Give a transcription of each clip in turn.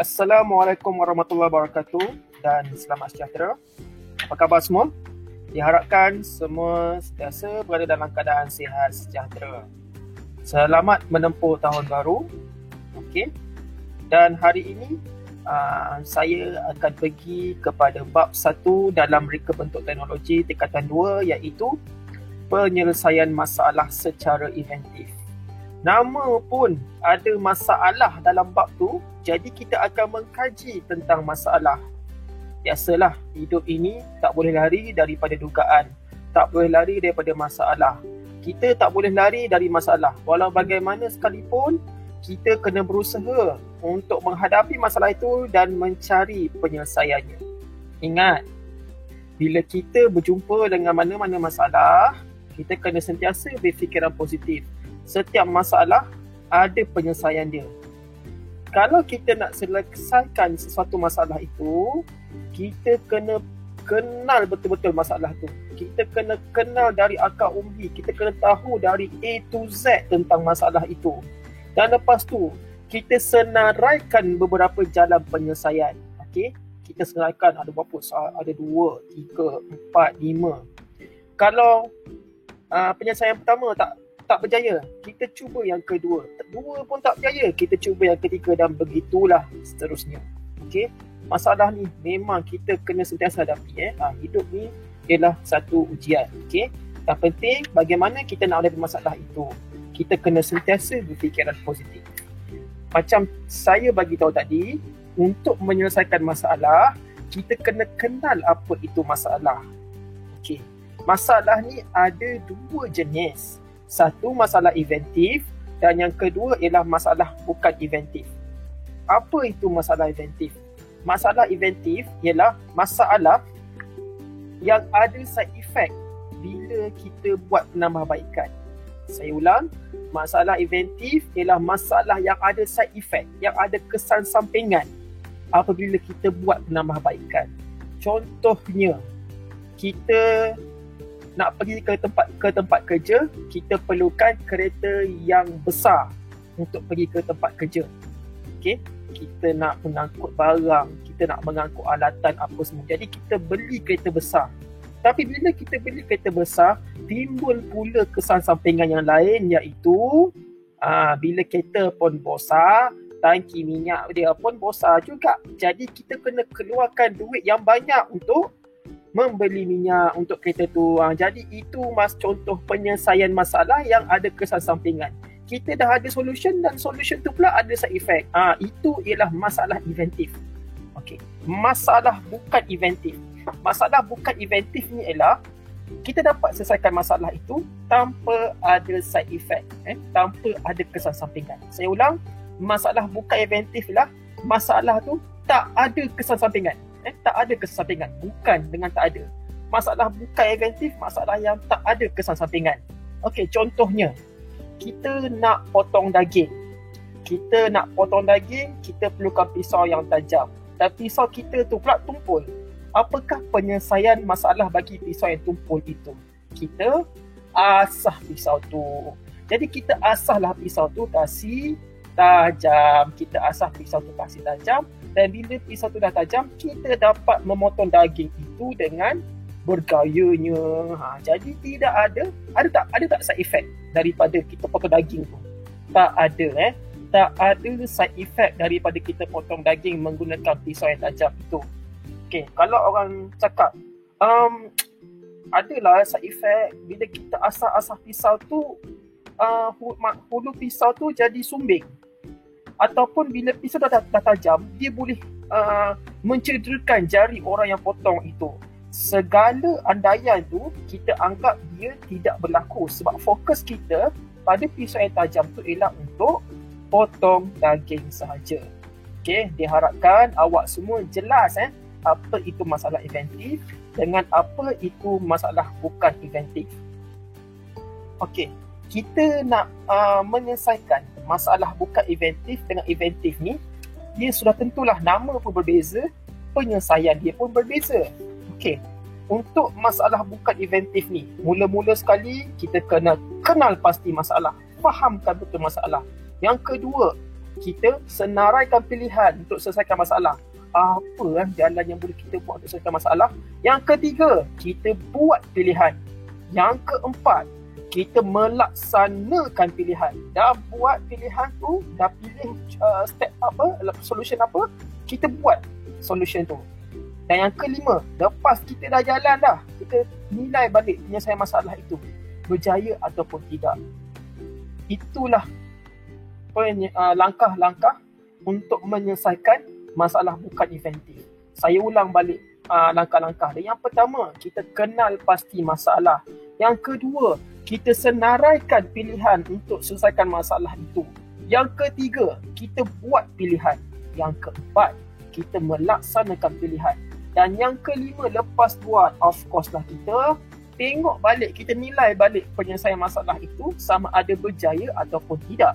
Assalamualaikum warahmatullahi wabarakatuh dan selamat sejahtera. Apa khabar semua? Diharapkan semua sentiasa berada dalam keadaan sihat sejahtera. Selamat menempuh tahun baru. Okey. Dan hari ini saya akan pergi kepada bab 1 dalam reka bentuk teknologi tingkatan 2, iaitu penyelesaian masalah secara inventif. Nama pun ada masalah dalam bab tu, jadi kita akan mengkaji tentang masalah. Biasalah, hidup ini tak boleh lari daripada dugaan, tak boleh lari daripada masalah. Kita tak boleh lari dari masalah. Walau bagaimana sekalipun, kita kena berusaha untuk menghadapi masalah itu dan mencari penyelesaiannya. Ingat, bila kita berjumpa dengan mana-mana masalah, kita kena sentiasa berfikiran positif. Setiap masalah ada penyelesaian dia. Kalau kita nak selesaikan sesuatu masalah itu, kita kena kenal betul-betul masalah tu. Kita kena kenal dari akar umbi. Kita kena tahu dari A to Z tentang masalah itu. Dan lepas tu, kita senaraikan beberapa jalan penyelesaian. Okey? Kita senaraikan ada berapa soal? Ada 2, 3, 4, 5. Kalau penyelesaian pertama tak berjaya, kita cuba yang kedua. 2 pun tak berjaya, kita cuba yang ketiga dan begitulah seterusnya. Okey? Masalah ni memang kita kena sentiasa hadapi. Hidup ni ialah satu ujian. Okey? Yang penting bagaimana kita nak hadapi masalah itu. Kita kena sentiasa berfikiran positif. Macam saya bagi tahu tadi, untuk menyelesaikan masalah, kita kena kenal apa itu masalah. Okey. Masalah ni ada 2 jenis. Satu masalah inventif dan yang kedua ialah masalah bukan inventif. Apa itu masalah inventif? Masalah inventif ialah masalah yang ada side effect bila kita buat penambahbaikan. Saya ulang, masalah inventif ialah masalah yang ada side effect, yang ada kesan sampingan apabila kita buat penambahbaikan. Contohnya, kita nak pergi ke tempat kerja, kita perlukan kereta yang besar untuk pergi ke tempat kerja. Okey, kita nak mengangkut barang, kita nak mengangkut alatan apa semua. Jadi kita beli kereta besar. Tapi bila kita beli kereta besar, timbul pula kesan sampingan yang lain, iaitu bila kereta pun besar, tangki minyak dia pun besar juga. Jadi kita kena keluarkan duit yang banyak untuk membeli minyak untuk kereta tu. Jadi itu contoh penyelesaian masalah yang ada kesan sampingan. Kita dah ada solution dan solution tu pula ada side effect. Itu ialah masalah inventif. Okey. Masalah bukan inventif. Masalah bukan inventif ni ialah kita dapat selesaikan masalah itu tanpa ada side effect, tanpa ada kesan sampingan. Saya ulang, masalah bukan inventif lah masalah tu tak ada kesan sampingan. Tak ada kesan sampingan, bukan dengan tak ada. Masalah bukan inventif, masalah yang tak ada kesan sampingan. Okey, contohnya, kita nak potong daging. Kita perlukan pisau yang tajam. Dan pisau kita tu pula tumpul. Apakah penyelesaian masalah bagi pisau yang tumpul itu? Kita asah pisau tu. Jadi kita asahlah pisau tu kasih tajam. Dan bila pisau tu dah tajam, kita dapat memotong daging itu dengan bergayanya. Jadi tidak ada tak side effect daripada kita potong daging tu? Tak ada. Tak ada side effect daripada kita potong daging menggunakan pisau yang tajam itu. Okey, kalau orang cakap adalah side effect bila kita asah-asah pisau tu, hulu pisau tu jadi sumbing. Ataupun bila pisau dah tajam, dia boleh mencederakan jari orang yang potong itu. Segala andaian tu kita anggap dia tidak berlaku sebab fokus kita pada pisau yang tajam tu ialah untuk potong daging sahaja. Okey, diharapkan awak semua jelas apa itu masalah inventif dengan apa itu masalah bukan inventif. Okey, kita nak menyelesaikan masalah bukan inventif dengan inventif ni, dia sudah tentulah nama pun berbeza, penyelesaian dia pun berbeza. Okey, untuk masalah bukan inventif ni, mula-mula sekali kita kena kenal pasti masalah, fahamkan betul masalah. Yang kedua, kita senaraikan pilihan untuk selesaikan masalah. Apa jalan yang boleh kita buat untuk selesaikan masalah? Yang ketiga, kita buat pilihan. Yang keempat, kita melaksanakan pilihan. Dah buat pilihan tu, dah pilih step apa, solution apa, kita buat solution tu. Dan yang kelima, lepas kita dah jalan dah, kita nilai balik penyelesaian masalah itu, berjaya ataupun tidak. Itulah langkah-langkah untuk menyelesaikan masalah bukan inventif. Saya ulang balik langkah-langkah. Yang pertama, kita kenal pasti masalah. Yang kedua, kita senaraikan pilihan untuk selesaikan masalah itu. Yang ketiga, kita buat pilihan. Yang keempat, kita melaksanakan pilihan. Dan yang kelima, lepas buat, of course lah kita tengok balik, kita nilai balik penyelesaian masalah itu sama ada berjaya ataupun tidak.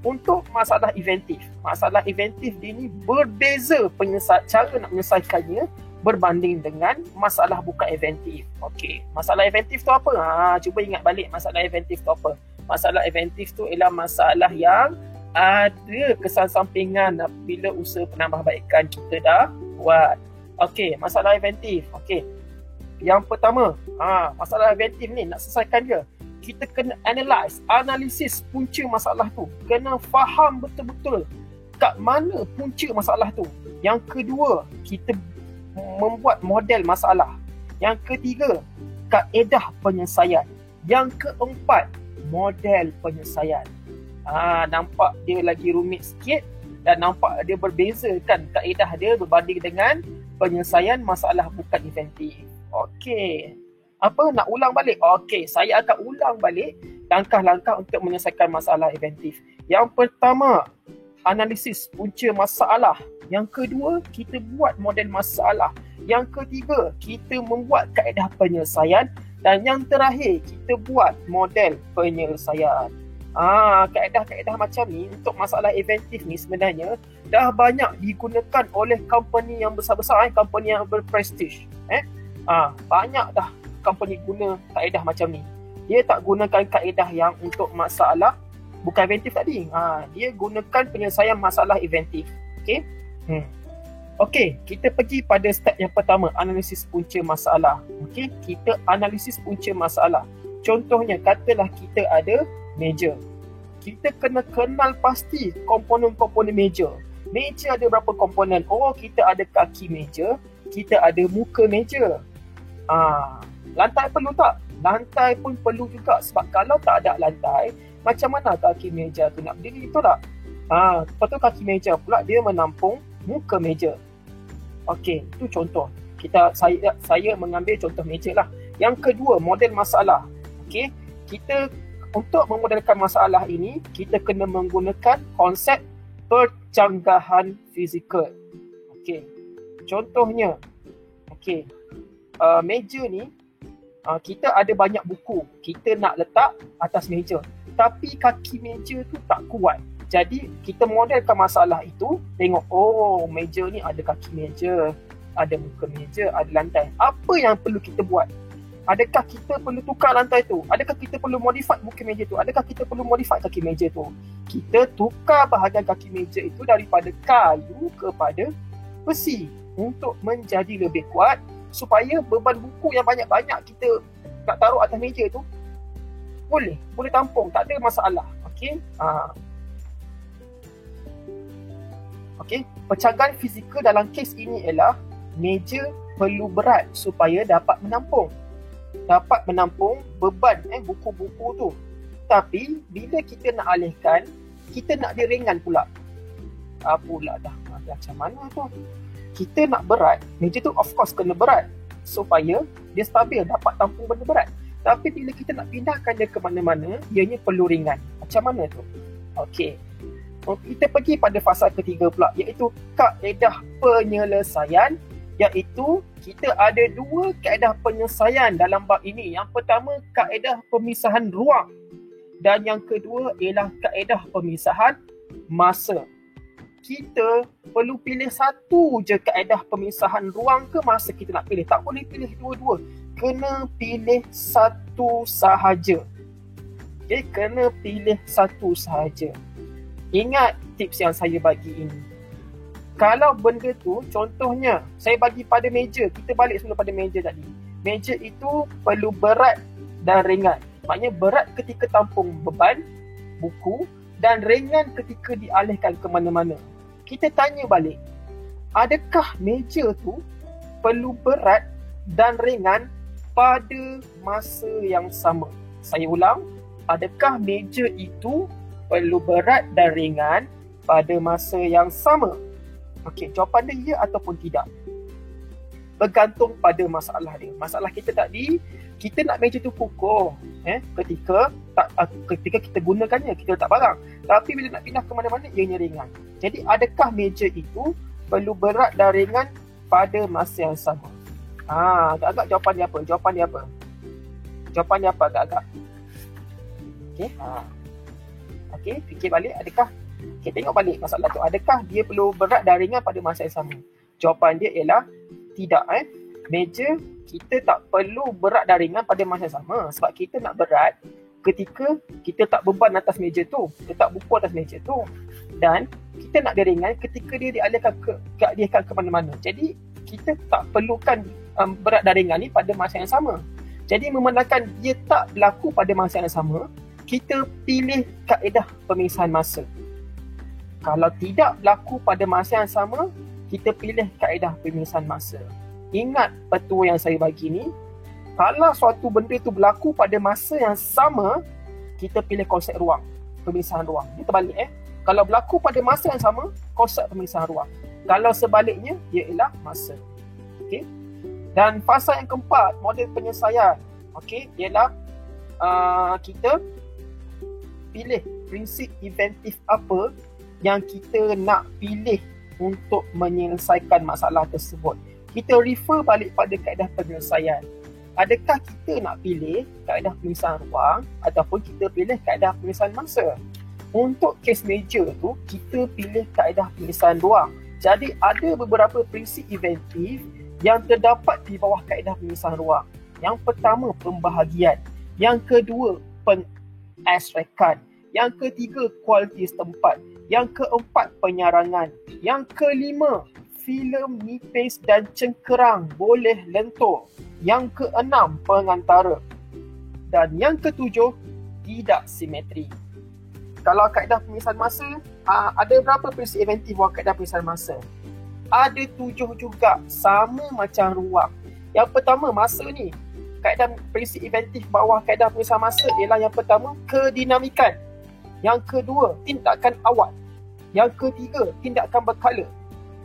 Untuk masalah inventif dia ni berbeza cara nak menyelesaikannya berbanding dengan masalah bukan inventif. Okey, masalah inventif tu apa? Cuba ingat balik masalah inventif tu apa. Masalah inventif tu ialah masalah yang ada kesan sampingan bila usaha penambahbaikan kita dah buat. Okey, masalah inventif. Okey. Yang pertama, masalah inventif ni nak selesaikan dia, kita kena analisis punca masalah tu. Kena faham betul-betul kat mana punca masalah tu. Yang kedua, kita membuat model masalah. Yang ketiga, kaedah penyelesaian. Yang keempat, model penyelesaian. Nampak dia lagi rumit sikit dan nampak dia berbeza kan kaedah dia berbanding dengan penyelesaian masalah bukan inventif. Okey. Apa nak ulang balik? Okey, saya akan ulang balik langkah-langkah untuk menyelesaikan masalah inventif. Yang pertama, analisis punca masalah. Yang kedua, kita buat model masalah. Yang ketiga, kita membuat kaedah penyelesaian. Dan yang terakhir, kita buat model penyelesaian. Kaedah-kaedah macam ni untuk masalah inventif ni sebenarnya dah banyak digunakan oleh company yang besar-besar, company yang berprestige. Banyak dah company guna kaedah macam ni. Dia tak gunakan kaedah yang untuk masalah bukan inventif tadi. Dia gunakan penyelesaian masalah inventif. Okey? Okey, kita pergi pada step yang pertama, analisis punca masalah. Okey, kita analisis punca masalah. Contohnya, katalah kita ada meja. Kita kena kenal pasti komponen-komponen meja. Meja ada berapa komponen? Kita ada kaki meja, kita ada muka meja. Lantai perlu tak? Lantai pun perlu juga, sebab kalau tak ada lantai, macam mana kaki meja tu nak berdiri, betul tak? Lepas tu kaki meja pula dia menampung muka meja. Okey, itu contoh. Saya mengambil contoh meja lah. Yang kedua, model masalah. Okey, kita untuk memodelkan masalah ini, kita kena menggunakan konsep percanggahan fizikal. Okey, contohnya, meja ni, kita ada banyak buku. Kita nak letak atas meja. Tapi kaki meja tu tak kuat. Jadi, kita modelkan masalah itu. Tengok, meja ni ada kaki meja, ada muka meja, ada lantai. Apa yang perlu kita buat? Adakah kita perlu tukar lantai tu? Adakah kita perlu modify muka meja tu? Adakah kita perlu modify kaki meja tu? Kita tukar bahagian kaki meja itu daripada kayu kepada besi untuk menjadi lebih kuat, supaya beban buku yang banyak-banyak kita nak taruh atas meja tu boleh tampung, tak ada masalah. Percanggahan fizikal dalam kes ini ialah meja perlu berat supaya dapat menampung beban buku-buku tu. Tapi bila kita nak alihkan, kita nak dia ringan pula. Macam mana tu? Kita nak berat, meja tu of course kena berat supaya dia stabil, dapat tampung benda berat. Tapi bila kita nak pindahkan dia ke mana-mana, ianya perlu ringan. Macam mana tu? Okey. Kita pergi pada fasa ketiga pula, iaitu kaedah penyelesaian. Iaitu kita ada dua kaedah penyelesaian dalam bab ini. Yang pertama, kaedah pemisahan ruang. Dan yang kedua ialah kaedah pemisahan masa. Kita perlu pilih satu je kaedah pemisahan ruang ke masa kita nak pilih. Tak boleh pilih dua-dua. Kena pilih satu sahaja. Kena pilih satu sahaja. Ingat tips yang saya bagi ini. Kalau benda tu, contohnya, saya bagi pada meja, kita balik semula pada meja tadi. Meja itu perlu berat dan ringan. Maknanya berat ketika tampung beban, buku, dan ringan ketika dialihkan ke mana-mana. Kita tanya balik, adakah meja tu perlu berat dan ringan pada masa yang sama? Saya ulang, adakah meja itu perlu berat dan ringan pada masa yang sama? Okey, jawapan dia ya ataupun tidak. Bergantung pada masalah dia. Masalah kita tadi, kita nak meja tu kukuh ketika kita gunakannya, kita letak barang. Tapi bila nak pindah ke mana-mana, ianya ringan. Jadi adakah meja itu perlu berat dan ringan pada masa yang sama? Agak-agak jawapan dia apa? Jawapan dia apa agak-agak? Okey. Okey, fikir balik, adakah kita tengok balik masalah tu, adakah dia perlu berat dan ringan pada masa yang sama? Jawapan dia ialah tidak. Meja kita tak perlu berat dan ringan pada masa yang sama, sebab kita nak berat ketika kita tak beban atas meja tu, letak buku atas meja tu, dan kita nak dia ringan ketika dia dialihkan ke mana-mana. Jadi kita tak perlukan berat dan ringan ni pada masa yang sama. Jadi memandangkan dia tak berlaku pada masa yang sama, kita pilih kaedah pemisahan masa. Kalau tidak berlaku pada masa yang sama, kita pilih kaedah pemisahan masa. Ingat petua yang saya bagi ni, kalau suatu benda tu berlaku pada masa yang sama, kita pilih konsep ruang, pemisahan ruang. Dia terbalik Kalau berlaku pada masa yang sama, konsep pemisahan ruang. Kalau sebaliknya, ialah masa. Okey. Dan fasa yang keempat, model penyelesaian, ialah kita pilih prinsip inventif apa yang kita nak pilih untuk menyelesaikan masalah tersebut. Kita refer balik pada kaedah penyelesaian. Adakah kita nak pilih kaedah pemisahan ruang ataupun kita pilih kaedah pemisahan masa? Untuk kes meja tu, kita pilih kaedah pemisahan ruang. Jadi ada beberapa prinsip inventif yang terdapat di bawah kaedah pemisahan ruang. Yang pertama, pembahagian. Yang kedua, pengasrekan. Yang ketiga, kualiti setempat. Yang keempat, penyarangan. Yang kelima, filem nipis dan cengkerang boleh lentur. Yang keenam, pengantara. Dan yang ketujuh, tidak simetri. Kalau kaedah pemisahan masa, ada berapa prinsip inventif bawah kaedah pemisahan masa? Ada 7 juga, sama macam ruang. Yang pertama, masa ni. Kaedah prinsip inventif bawah kaedah pemisahan masa ialah yang pertama, kedinamikan. Yang kedua, tindakan awal. Yang ketiga, tindakan berkala.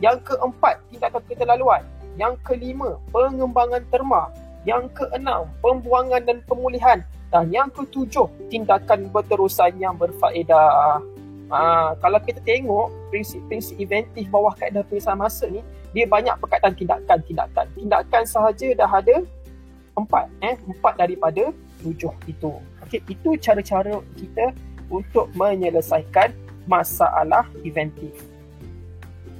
Yang keempat, tindakan keterlaluan. Yang kelima, pengembangan terma. Yang keenam, pembuangan dan pemulihan. Dan yang ketujuh, tindakan berterusan yang berfaedah. Kalau kita tengok prinsip-prinsip inventif bawah kaedah pemisahan masa ni, dia banyak perkataan tindakan. Tindakan sahaja dah ada 4 daripada 7 itu. Okey, itu cara-cara kita untuk menyelesaikan masalah inventif.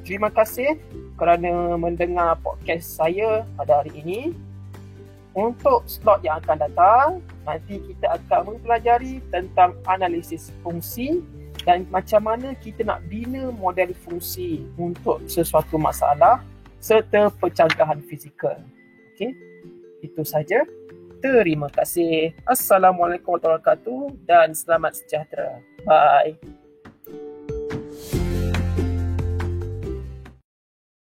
Terima kasih kerana mendengar podcast saya pada hari ini. Untuk slot yang akan datang, nanti kita akan mempelajari tentang analisis fungsi dan macam mana kita nak bina model fungsi untuk sesuatu masalah serta pencanggahan fizikal. Okey, itu saja. Terima kasih. Assalamualaikum warahmatullahi wabarakatuh dan selamat sejahtera. Bye.